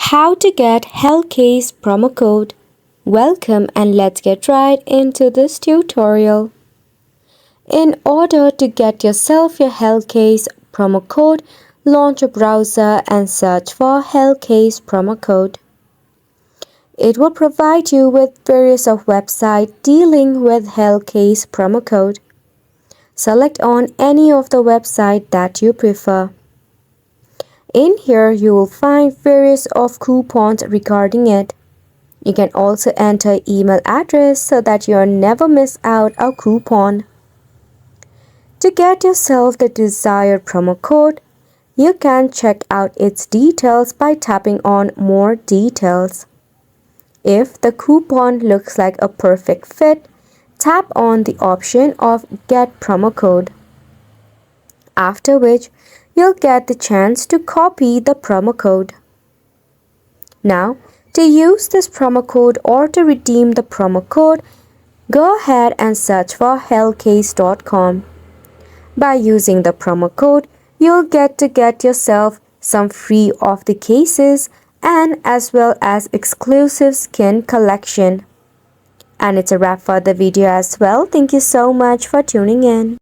How to get Hellcase promo code. Welcome and let's get right into this tutorial. In order to get yourself your Hellcase promo code, launch a browser and search for Hellcase promo code. It will provide you with various of websites dealing with Hellcase promo code. Select on any of the website that you prefer. In here, you will find various of coupons regarding it. You can also enter email address so that you'll never miss out a coupon. To get yourself the desired promo code, you can check out its details by tapping on More Details. If the coupon looks like a perfect fit, tap on the option of Get Promo Code. After which, you'll get the chance to copy the promo code. Now, to use this promo code or to redeem the promo code, go ahead and search for hellcase.com. By using the promo code, you'll get yourself some free of the cases and as well as exclusive skin collection. And it's a wrap for the video as well. Thank you so much for tuning in.